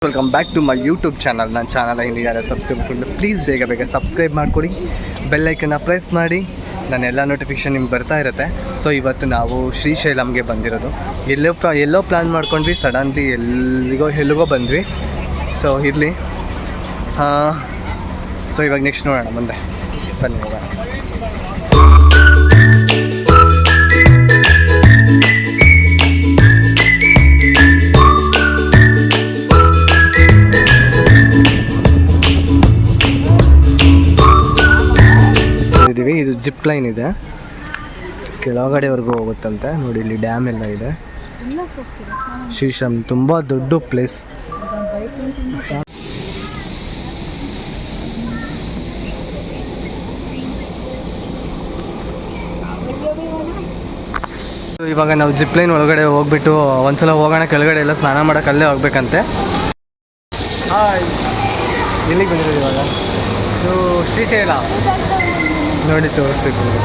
Welcome back to my YouTube channel. ನನ್ನ channel ಯಾರು subscribe ಮಾಡಿಕೊಂಡು ಪ್ಲೀಸ್ ಬೇಗ ಸಬ್ಸ್ಕ್ರೈಬ್ ಮಾಡಿಕೊಡಿ, ಬೆಲ್ಲೈಕನ್ನ ಪ್ರೆಸ್ ಮಾಡಿ, ನನ್ನ ಎಲ್ಲ ನೋಟಿಫಿಕೇಷನ್ ನಿಮ್ಗೆ ಬರ್ತಾ ಇರುತ್ತೆ. ಸೊ ಇವತ್ತು ನಾವು ಶ್ರೀಶೈಲಂಗೆ ಬಂದಿರೋದು. ಎಲ್ಲೋ ಪ್ಲ್ಯಾನ್ ಮಾಡ್ಕೊಂಡ್ವಿ, ಸಡನ್ಲಿ ಎಲ್ಲಿಗೋ ಬಂದ್ವಿ. ಸೊ ಇರಲಿ. ಸೊ ಇವಾಗ ನೆಕ್ಸ್ಟ್ ನೋಡೋಣ, ಮುಂದೆ ಬನ್ನಿ ಹೋಗೋಣ. ಇದು ಜಿಪ್ ಲೈನ್ ಇದೆ, ಕೆಳಗಡೆವರೆಗೂ ಹೋಗುತ್ತಂತೆ. ನೋಡಿ ಇಲ್ಲಿ ಡ್ಯಾಮ್ ಎಲ್ಲ ಇದೆ. ಶ್ರೀಶೈಲಂ ತುಂಬ ದೊಡ್ಡ ಪ್ಲೇಸ್. ಇವಾಗ ನಾವು ಜಿಪ್ ಲೈನ್ ಒಳಗಡೆ ಹೋಗ್ಬಿಟ್ಟು ಒಂದ್ಸಲ ಹೋಗೋಣ. ಕೆಳಗಡೆ ಎಲ್ಲ ಸ್ನಾನ ಮಾಡೋಕೆ ಅಲ್ಲೇ ಹೋಗ್ಬೇಕಂತೆ. ಎಲ್ಲಿಗೆ ಬಂದಿರೋದು ಇವಾಗ? ಇದು ಶ್ರೀಶೈಲ ನೋಡಿ ತೋರಿಸ್ತಿದ್ವಿ.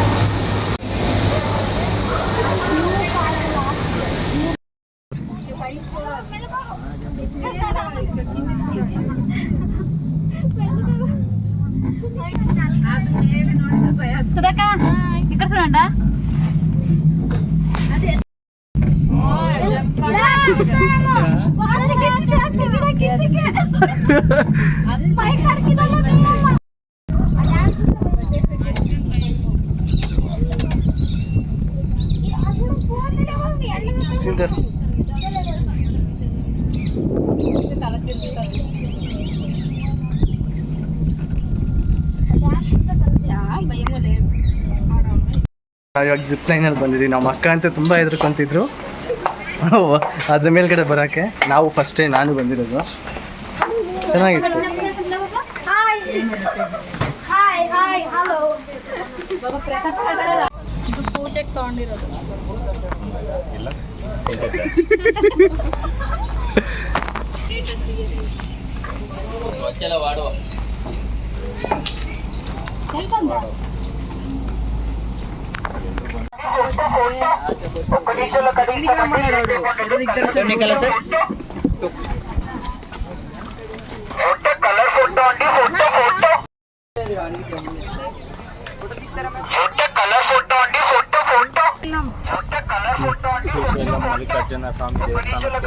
సుధాక ఇక్కడ చూడండి. ಇವಾಗ ಜಿಪ್ ಲೈನಲ್ಲಿ ಬಂದಿದ್ದೀವಿ. ನಮ್ಮ ಅಕ್ಕ ಅಂತ ತುಂಬ ಹೆದರ್ಕೊಂತಿದ್ರು ಅದ್ರ ಮೇಲ್ಗಡೆ ಬರೋಕ್ಕೆ. ನಾವು ಫಸ್ಟೇ ನಾನು ಬಂದಿರೋದು. ಚೆನ್ನಾಗಿತ್ತು. ಪೂಜೆಗೆ ತಗೊಂಡಿರೋದು.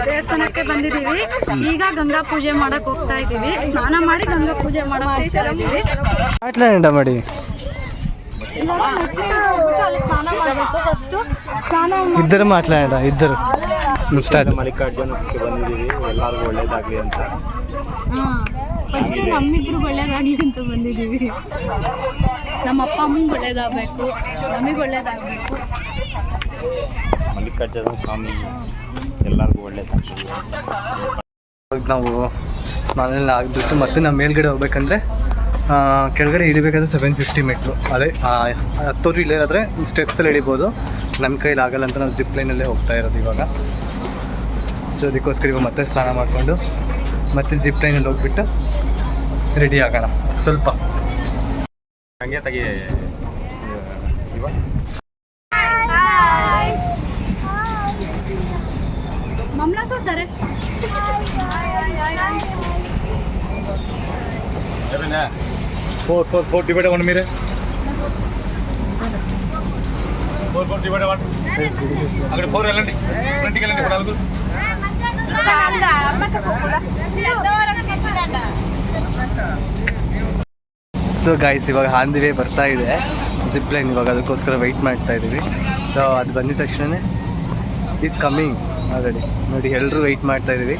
ದೇವಸ್ಥಾನಕ್ಕೆ ಬಂದಿದ್ದೀವಿ. ಈಗ ಗಂಗಾ ಪೂಜೆ ಮಾಡಕ್ ಹೋಗ್ತಾ ಇದ್ದೀವಿ. ಸ್ನಾನ ಮಾಡಿ ಗಂಗಾ ಪೂಜೆ ಮಾಡಕ್ ಮಾಡಿ ಇದ್ದರು ಮಾತಾಡ. ಇದ್ದರು ಮಲ್ಲಿಕಾರ್ಜುನಕ್ಕೆ ಬಂದಿದ್ದೀವಿ. ಎಲ್ಲರಿಗೂ ಒಳ್ಳೇದಾಗಲಿ ಅಂತ. ಫಸ್ಟ್ ನಮ್ಮಿಬ್ರು ಒಳ್ಳೇದಾಗ್ಲಿ ಅಂತ ಬಂದಿದ್ದೀವಿ. ನಮ್ಮ ಅಪ್ಪ ಅಮ್ಮಂಗೆ ಒಳ್ಳೇದಾಗಬೇಕು, ನಮಗೆ ಒಳ್ಳೇದಾಗಬೇಕು. ಮಲ್ಲಿಕಾರ್ಜುನ ಸ್ವಾಮಿ ಎಲ್ಲರಿಗೂ ಒಳ್ಳೇದಾಗ್ತದೆ. ನಾವು ಸ್ನಾನ ಆಗಿಬಿಟ್ಟು ಮತ್ತೆ ನಾವು ಮೇಲ್ಗಡೆ ಹೋಗ್ಬೇಕಂದ್ರೆ ಕೆಳಗಡೆ ಇಳಿಬೇಕಾದ್ರೆ 750 ಮೆಟ್ಲು. ಅದೇ 10 ಇಲ್ಲೇರಾದರೆ ಸ್ಟೆಪ್ಸಲ್ಲಿ ಇಳಿಬೋದು. ನಮ್ಮ ಕೈಲಿ ಆಗಲ್ಲ ಅಂತ ನಾವು ಜಿಪ್ ಲೈನಲ್ಲೇ ಹೋಗ್ತಾ ಇರೋದು ಇವಾಗ. ಸೊ ಅದಕ್ಕೋಸ್ಕರ ಇವಾಗ ಮತ್ತೆ ಸ್ನಾನ ಮಾಡಿಕೊಂಡು ಮತ್ತೆ ಜಿಪ್ ಲೈನಲ್ಲಿ ಹೋಗ್ಬಿಟ್ಟು ರೆಡಿ ಆಗೋಣ. ಸ್ವಲ್ಪ ಹಂಗೆ ತೆಗಿ. ಮಮ್ಲಾಸೋ ಸರಿ ఫోర్ డివైడ్ అవ్వండి మీరే. 4 డివైడ్ అవ్వండి. అక్కడ 4 వెళ్ళండి, ఫ్రంట్కి వెళ్ళండి. 4 ಸೊ ಗೈಸ್ ಇವಾಗ ಆನ್ ದಿ ವೇ ಬರ್ತಾ ಇದೆ ಜಿಪ್ ಲೈನ್. ಇವಾಗ ಅದಕ್ಕೋಸ್ಕರ ವೆಯ್ಟ್ ಮಾಡ್ತಾ ಇದ್ದೀವಿ. ಸೊ ಅದು ಬಂದಿದ ತಕ್ಷಣ ಈಸ್ ಕಮ್ಮಿಂಗ್ ಆಲ್ರೆಡಿ. ನೋಡಿ ಎಲ್ಲರೂ ವೆಯ್ಟ್ ಮಾಡ್ತಾ ಇದ್ದೀವಿ.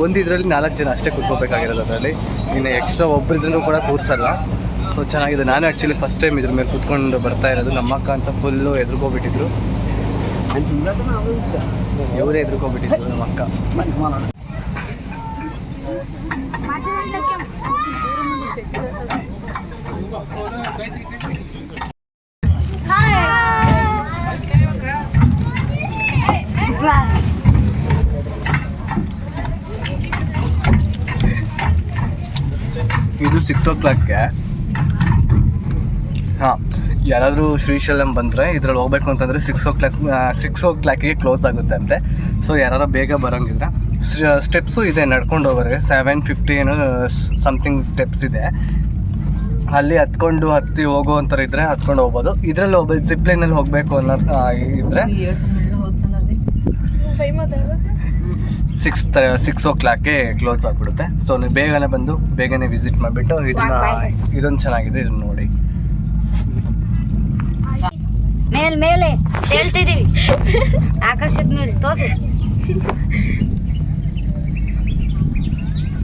ಒಂದು ಇದರಲ್ಲಿ 4 ಜನ ಅಷ್ಟೇ ಕೂತ್ಕೋಬೇಕಾಗಿರೋದು. ಅದರಲ್ಲಿ ಇನ್ನು ಎಕ್ಸ್ಟ್ರಾ ಒಬ್ಬರಿದ್ರೂ ಕೂಡ ಕೂರಿಸಲ್ಲ. ಸೊ ಚೆನ್ನಾಗಿದೆ. ನಾನು ಆ್ಯಕ್ಚುಲಿ ಫಸ್ಟ್ ಟೈಮ್ ಇದ್ರ ಮೇಲೆ ಕೂತ್ಕೊಂಡು ಬರ್ತಾ ಇರೋದು. ನಮ್ಮ ಅಕ್ಕ ಅಂತ ಫುಲ್ಲು ಎದುರ್ಕೋಬಿಟ್ಟಿದ್ರು. ಇವರೇ ಎದುರ್ಕೋಬಿಟ್ಟಿದ್ರು ನಮ್ಮ ಅಕ್ಕ. ಇದು 6 o'clock. ಹಾಂ, ಯಾರಾದರೂ ಶ್ರೀಶೈಲಂ ಬಂದರೆ ಇದ್ರಲ್ಲಿ ಹೋಗ್ಬೇಕು ಅಂತಂದರೆ 6 o'clock ಕ್ಲೋಸ್ ಆಗುತ್ತೆ ಅಂತೆ. ಸೊ ಯಾರು ಬೇಗ ಬರೋಂಗಿದ್ರೆ ಸ್ಟೆಪ್ಸು ಇದೆ ನಡ್ಕೊಂಡು ಹೋಗೋರಿಗೆ 750 ಏನೋ ಸಮಥಿಂಗ್ ಸ್ಟೆಪ್ಸ್ ಇದೆ. ಅಲ್ಲಿ ಹತ್ತಿ ಹೋಗುವಂಥವ್ರು ಇದ್ದರೆ ಹತ್ಕೊಂಡು ಹೋಗ್ಬೋದು. ಇದರಲ್ಲಿ ಒಬ್ಬ ಜಿಪ್ಲೈನಲ್ಲಿ ಹೋಗಬೇಕು ಅನ್ನೋದು ಇದ್ದರೆ 6 o'clockಗೆ ಕ್ಲೋಸ್ ಆಗಿಬಿಡುತ್ತೆ. ಸೊ ನೀವು ಬೇಗನೆ ಬಂದು ಬೇಗನೆ ವಿಸಿಟ್ ಮಾಡಿಬಿಟ್ಟು ಇದೊಂದು ಚೆನ್ನಾಗಿದೆ, ಇದನ್ನು ನೋಡಿ. ಮೇಲೆ ಹೇಳ್ತಿದೀವಿ ಆಕಾಶದ ಮೇಲೆ ತೋರ್ಸು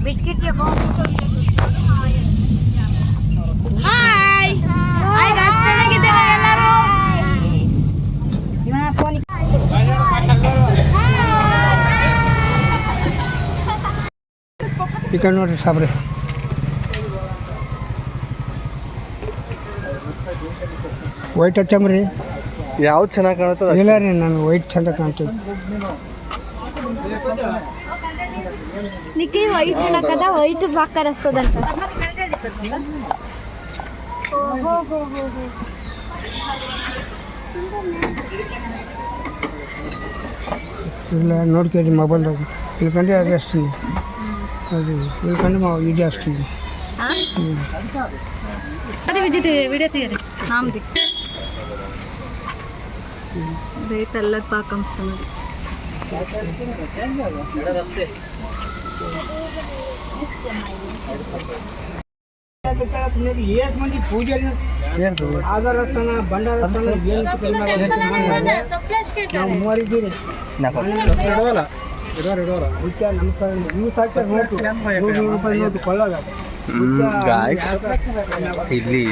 ಬಿಟ್ಕಿಟ್ಟಿಯ ಫೋನ್. ಹಾಯ್ ಹಾಯ್ ಗಾಯ್ಸ್, ಚೆನ್ನಾಗಿದ್ದೀರಾ ಎಲ್ಲರೂ? ಇವನ ಫೋನ್ ಈ ಕಡೆ ನೋಡ್ರಿ ಸಾಬ್ರೆ, ವೈಟ್ ಹಚ್ಚಮ್ರಿ. ಯಾವ್ದು ಚೆನ್ನಾಗಿ ಕಾಣುತ್ತೆ? ಇಲ್ಲ ರೀ, ನಾನು ವೈಟ್ ಚಂದ ಕಾಣ್ತೀವಿ. ನಿಕ್ಕಿ ವೈಟ್ ಹೇಳಕ್ಕದ ವೈಟ್ ಬಾಕರ್ ಹಚ್ಚೋದಂತ. ಇಲ್ಲ ನೋಡ್ಕೇಳಿ ಮೊಬೈಲ್ದಾಗ ಇಲ್ಕಂಡ್ರೆ ಅದು ಅಷ್ಟು ಅದು ಇಲ್ಕಂಡು ಇದು ಅಷ್ಟು. ಅದೇ ವಿಡಿಯೋ తీయರಿ నామది దే తెల్లది పాక కంస్తున్నది. మంది పూజలు ఆధారస్థాನ ಬಂಡಾರಸ್ಥಾನ ಮೂವರಿದ್ದೀರಿ. ಗಾಯ್ಸ್, ಇಲ್ಲಿ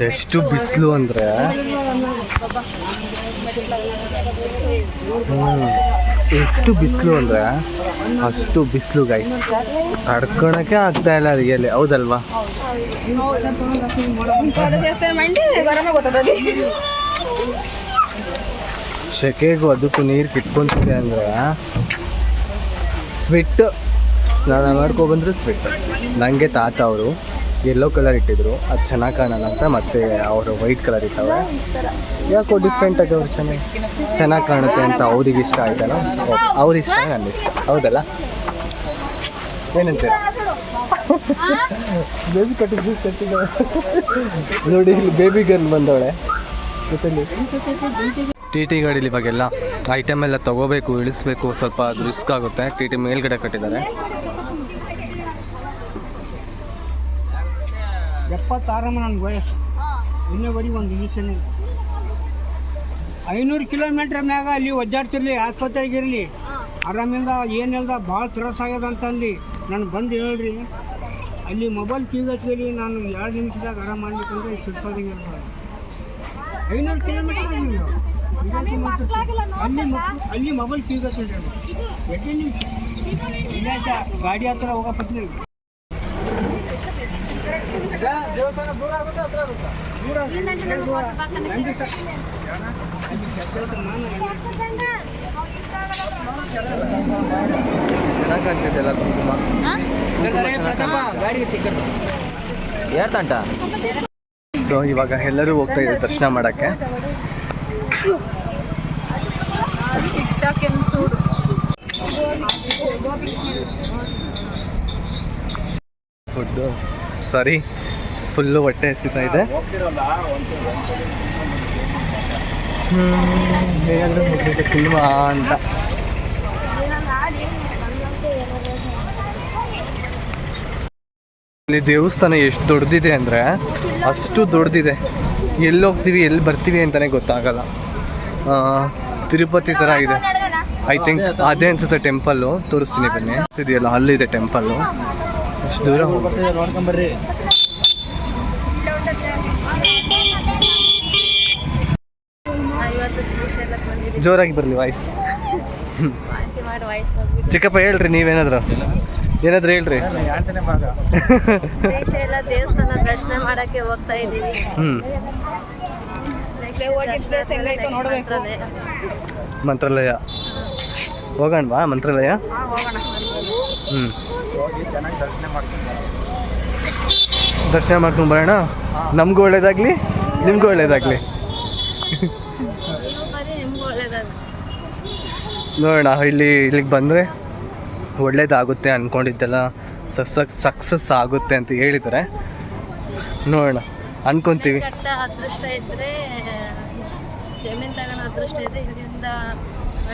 ಎಷ್ಟು ಬಿಸಿಲು ಅಂದರೆ ಅಷ್ಟು ಬಿಸಿಲು ಗಾಯ್ಸ್, ತಡ್ಕೊಳಕ್ಕೆ ಆಗ್ತಾ ಇಲ್ಲ ರಿಯಲಿ, ಹೌದಲ್ವಾ? ಸೆಕೆಗೂ ಅದಕ್ಕೂ ನೀರು ಕಿಟ್ಕೊಂತಿದೆ ಅಂದರೆ ಸ್ವೆಟ್. ಸ್ನಾನ ಮಾಡ್ಕೊಬಂದ್ರೆ ಸ್ವೆಟ್. ನನಗೆ ತಾತ ಅವರು ಯೆಲ್ಲೋ ಕಲರ್ ಇಟ್ಟಿದ್ರು, ಅದು ಚೆನ್ನಾಗಿ ಕಾಣೋಣ ಅಂತ ಮತ್ತೆ ಅವರು ವೈಟ್ ಕಲರ್ ಇಟ್ಟವ್ರೆ. ಯಾಕೋ ಡಿಫ್ರೆಂಟಾಗಿ ಅವ್ರು ಚೆನ್ನಾಗಿ ಕಾಣುತ್ತೆ ಅಂತ ಅವ್ರಿಗೆ ಇಷ್ಟ ಆಯ್ತಲ್ಲ, ಅವ್ರ ಇಷ್ಟ ನನ್ನ ಇಷ್ಟ, ಹೌದಲ್ಲ? ಏನಂತೀರ? ಬೇಬಿ ಕಟ್ಟಿದ್ದು ನೋಡಿ, ಇಲ್ಲಿ ಬೇಬಿ ಗರ್ಲ್ ಬಂದವಳೆ ಜೊತೆಲಿ. ಟಿ ಗಾಡೀಲಿ ಇವಾಗೆಲ್ಲ ಐಟಮ್ ಎಲ್ಲ ತೊಗೋಬೇಕು, ಇಳಿಸ್ಬೇಕು, ಸ್ವಲ್ಪ ಅದು ರಿಸ್ಕ್ ಆಗುತ್ತೆ. ಟಿ ಮೇಲ್ಗಡೆ ಕಟ್ಟಿದ್ದಾರೆ. 76 ನನ್ನ ವಯಸ್ಸು, ಇನ್ನೂವರೆಗೆ ಒಂದು ಇಂಜೆಕ್ಷನ್ ಇಲ್ಲ. 500 ಕಿಲೋಮೀಟ್ರ್ ಮ್ಯಾಗ ಅಲ್ಲಿ ಒದ್ದಾಡ್ತಿರ್ಲಿ, ಆಸ್ಪತ್ರೆಗಿರಲಿ, ಆರಾಮಿಂದ ಏನಿಲ್ದ ಭಾಳ ತ್ರಾಸ ಆಗ್ಯದ ಅಂತಂದು ನಾನು ಬಂದು ಹೇಳ್ರಿ. ಅಲ್ಲಿ ಮೊಬೈಲ್ ಕೀ ಹಚ್ಚಲಿ, ನಾನು 2 ನಿಮಿಷದಾಗ ಆರಾಮ ಮಾಡ್ಬೇಕಂದ್ರೆ ಸಿಡ್ಸೋದಂಗೆ 500 ಕಿಲೋಮೀಟ್ರ್ ಆಗಿಲ್ಲ. ಅಲ್ಲಿ ಮೊಬೈಲ್ ಕೀ ಹಚ್ಚಿರಿ, 2 ನಿಮಿಷ ಇಲ್ಲ ಗಾಡಿ ಹತ್ರ ಹೋಗಪ್ಪತ್ತೀವಿ. ಚೆನ್ನಾಗಿ ಕಾಣ್ತಿದ್ದೆಲ್ಲ ತುಂಬ ಯಾರ್ತಂಟ. ಸೊ ಇವಾಗ ಎಲ್ಲರೂ ಹೋಗ್ತಾ ಇದ್ದಾರೆ ದರ್ಶನ ಮಾಡೋಕ್ಕೆ. ಫುಡ್ಡು ಸಾರಿ, ಫುಲ್ಲು ಹೊಟ್ಟೆ ಹಸಿತಾ ಇದೆ. ಫಿಲ್ಮ ಅಂತ ಇಲ್ಲಿ ದೇವಸ್ಥಾನ ಎಷ್ಟು ದೊಡ್ಡದಿದೆ ಅಂದರೆ ಅಷ್ಟು ದೊಡ್ಡದಿದೆ. ಎಲ್ಲಿ ಹೋಗ್ತೀವಿ ಎಲ್ಲಿ ಬರ್ತೀವಿ ಅಂತಲೇ ಗೊತ್ತಾಗಲ್ಲ. ತಿರುಪತಿ ಥರ ಇದೆ. ಐ ಥಿಂಕ್ ಅದೇ ಅನ್ಸುತ್ತೆ ಟೆಂಪಲ್ಲು. ತೋರಿಸ್ತೀನಿ ಬನ್ನಿ. ಇದೆಯಲ್ಲ ಅಲ್ಲಿದೆ ಟೆಂಪಲ್ಲು. ಅಷ್ಟು ದೂರ ನೋಡ್ಕೊಂಬರ್ರಿ. ಜೋರಾಗಿ ಬರಲಿ ವಾಯ್ಸ್. ಚಿಕ್ಕಪ್ಪ ಹೇಳ್ರಿ, ನೀವೇನಾದ್ರು ಹೇಳ್ರಿ. ಶ್ರೀಶೈಲ ದೇವಸ್ಥಾನ ದರ್ಶನ ಮಾಡಕ್ಕೆ ಹೋಗ್ತಾ ಇದ್ದೀವಿ. ಮಂತ್ರಾಲಯ ಹೋಗೋಣವಾ? ಮಂತ್ರಾಲಯ ದರ್ಶನ ಮಾಡ್ಕೊಂಡು ಬರೋಣ. ನಮಗೂ ಒಳ್ಳೇದಾಗ್ಲಿ, ನಿಮಗೂ ಒಳ್ಳೇದಾಗ್ಲಿ. ನೋಡೋಣ. ಇಲ್ಲಿಗೆ ಬಂದರೆ ಒಳ್ಳೇದಾಗುತ್ತೆ ಅಂದ್ಕೊಂಡಿದ್ದೆಲ್ಲ ಸಕ್ಸಸ್ ಆಗುತ್ತೆ ಅಂತ ಹೇಳಿದ್ದಾರೆ. ನೋಡೋಣ, ಅನ್ಕೊತೀವಿ. ಕಟ್ಟ ಅದೃಷ್ಟ ಇದ್ರೆ ಜಮೀನು ತಗೊಂಡು ಅದೃಷ್ಟ ಇದ್ರೆ ಇಲ್ಲಿಂದ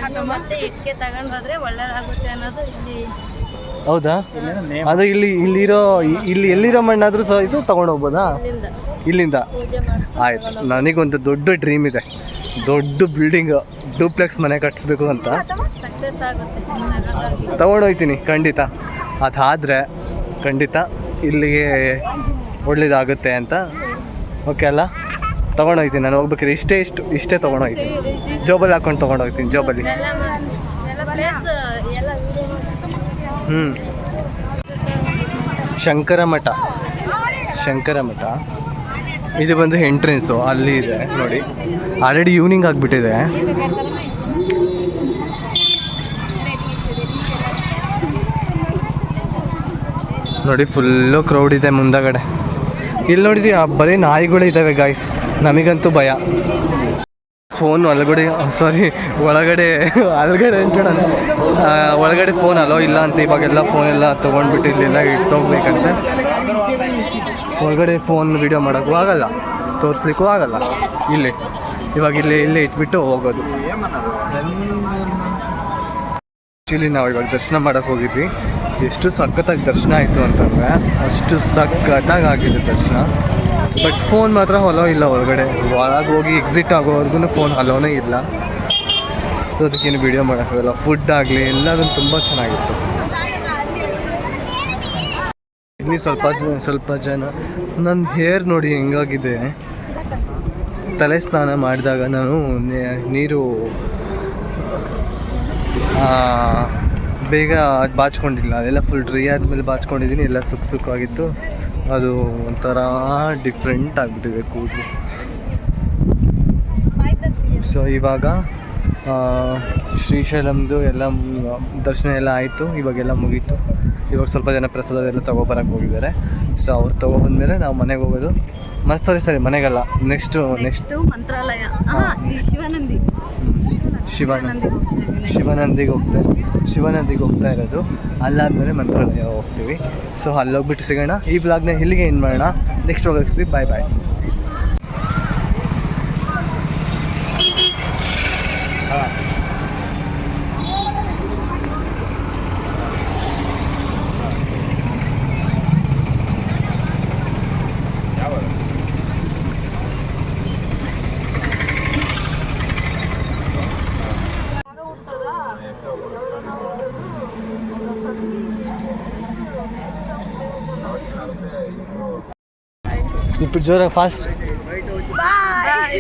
ಹಣ್ಣು ಮತ್ತೆ ಇಟ್ಟಿಗೆ ತಗೊಂಡು ಹೋದ್ರೆ ಒಳ್ಳೇದಾಗುತ್ತೆ ಅನ್ನೋದು ಇಲ್ಲಿ. ಹೌದಾ? ಅದು ಇಲ್ಲಿ ಎಲ್ಲಿರೋ ಮಣ್ಣಾದರೂ ಸಹ ಇದು ತಗೊಂಡು ಹೋಗ್ಬೋದಾ ಇಲ್ಲಿಂದ? ಪೂಜೆ ಮಾಡಿಸ್ತಾರೆ. ಆಯ್ತು, ನನಗೊಂದು ದೊಡ್ಡ ಡ್ರೀಮ್ ಇದೆ, ದೊಡ್ಡ ಬಿಲ್ಡಿಂಗ್ ಡೂಪ್ಲೆಕ್ಸ್ ಮನೆ ಕಟ್ಟಿಸ್ಬೇಕು ಅಂತ. ಸಕ್ಸಸ್ ಆಗುತ್ತೆ. ತಗೊಂಡೋಗ್ತೀನಿ ಖಂಡಿತ. ಅದಾದರೆ ಖಂಡಿತ ಇಲ್ಲಿಗೆ ಒಳ್ಳೇದಾಗುತ್ತೆ ಅಂತ. ಓಕೆ ಅಲ್ಲ? ತೊಗೊಂಡೋಗ್ತೀನಿ ನಾನು ಹೋಗ್ಬೇಕಾದ್ರೆ ಇಷ್ಟೇ ತೊಗೊಂಡೋಗ್ತೀನಿ. ಜೋಬಲ್ಲಿ ಹಾಕ್ಕೊಂಡು ತೊಗೊಂಡೋಗ್ತೀನಿ, ಜೋಬಲ್ಲಿ. ಶಂಕರ ಮಠ ಇದು ಬಂದು ಎಂಟ್ರೆನ್ಸು ಅಲ್ಲಿ ಇದೆ ನೋಡಿ. ಆಲ್ರೆಡಿ ಈವ್ನಿಂಗ್ ಆಗಿಬಿಟ್ಟಿದೆ. ನೋಡಿ ಫುಲ್ಲು ಕ್ರೌಡ್ ಇದೆ ಮುಂದಗಡೆ. ಇಲ್ಲಿ ನೋಡಿದ್ರಿ ಬರೀ ನಾಯಿಗಳು ಇದ್ದಾವೆ ಗಾಯ್ಸ್. ನಮಗಂತೂ ಭಯ. ಫೋನ್ ಒಳಗಡೆ ಒಳಗಡೆ ಫೋನ್ ಅಲೋ ಇಲ್ಲ ಅಂತ. ಇವಾಗೆಲ್ಲ ಫೋನೆಲ್ಲ ತೊಗೊಂಡ್ಬಿಟ್ಟು ಇಲ್ಲೆಲ್ಲ ಇಟ್ಟೋಗ್ಬೇಕಂತೆ. ಒಳಗಡೆ ಫೋನ್ ವಿಡಿಯೋ ಮಾಡೋಕ್ಕೂ ಆಗಲ್ಲ, ತೋರಿಸ್ಲಿಕ್ಕೂ ಆಗಲ್ಲ. ಇವಾಗ ಇಲ್ಲೇ ಇಟ್ಬಿಟ್ಟು ಹೋಗೋದು. ಆ್ಯಕ್ಚುಲಿ ನಾವು ಇವಾಗ ದರ್ಶನ ಮಾಡೋಕ್ಕೆ ಹೋಗಿದ್ವಿ. ಎಷ್ಟು ಸಖತ್ತಾಗಿ ದರ್ಶನ ಆಯಿತು ಅಂತಂದರೆ ಅಷ್ಟು ಸಖತ್ತಾಗಿ ಆಗಿದೆ ದರ್ಶನ. ಬಟ್ ಫೋನ್ ಮಾತ್ರ ಅಲೋ ಇಲ್ಲ ಒಳಗಡೆ ಹೋಗಿ ಎಕ್ಸಿಟ್ ಆಗೋವರೆಗೂ ಫೋನ್ ಅಲೋನೇ ಇಲ್ಲ. ಸೊ ಅದಕ್ಕೇನು ವೀಡಿಯೋ ಮಾಡೋಕ್ಕಾಗಲ್ಲ. ಫುಡ್ ಆಗಲಿ ಎಲ್ಲದೂ ತುಂಬ ಚೆನ್ನಾಗಿತ್ತು. ಇನ್ನೂ ಸ್ವಲ್ಪ ಜನ. ನನ್ನ ಹೇರ್ ನೋಡಿ ಹೆಂಗಾಗಿದೆ. ತಲೆ ಸ್ನಾನ ಮಾಡಿದಾಗ ನಾನು ನೀರು ಬೇಗ ಅದು ಬಾಚ್ಕೊಂಡಿಲ್ಲ. ಅದೆಲ್ಲ ಫುಲ್ ಡ್ರೈ ಆದಮೇಲೆ ಬಾಚ್ಕೊಂಡಿದ್ದೀನಿ. ಎಲ್ಲ ಸುಕ್ಕಾಗಿತ್ತು. ಅದು ಒಂಥರ ಡಿಫ್ರೆಂಟ್ ಆಗಿಬಿಟ್ಟಿದೆ ಕೂದಲು. ಸೊ ಇವಾಗ ಶ್ರೀಶೈಲಮ್ದು ಎಲ್ಲ ದರ್ಶನ ಎಲ್ಲ ಆಯಿತು. ಇವಾಗೆಲ್ಲ ಮುಗೀತು. ಇವಾಗ ಸ್ವಲ್ಪ ಜನ ಪ್ರಸಾದ ಎಲ್ಲ ತೊಗೊಬರಕ್ಕೆ ಹೋಗಿದ್ದಾರೆ. ಸೊ ಅವ್ರು ತೊಗೊಬಂದ್ಮೇಲೆ ನಾವು ಮನೆಗೆ ಹೋಗೋದು. ಸರಿ ಮನೆಗಲ್ಲ, ನೆಕ್ಸ್ಟು ಮಂತ್ರಾಲಯ, ಶಿವನಂದಿಗೆ ಹೋಗ್ತಾ ಇರೋದು. ಅಲ್ಲಾದಮೇಲೆ ಮಂತ್ರಾಲಯ ಹೋಗ್ತೀವಿ. ಸೊ ಅಲ್ಲೋಗ್ಬಿಟ್ಟು ಸಿಗೋಣ. ಈ ಬ್ಲಾಗ್ನ ಇಲ್ಲಿಗೆ ಏನು ಮಾಡೋಣ. ನೆಕ್ಸ್ಟ್ ಹೋಗಿಸ್ತೀವಿ. ಬಾಯ್. ఇప్పుడు జోరా ఫాస్ట్. బాయ్.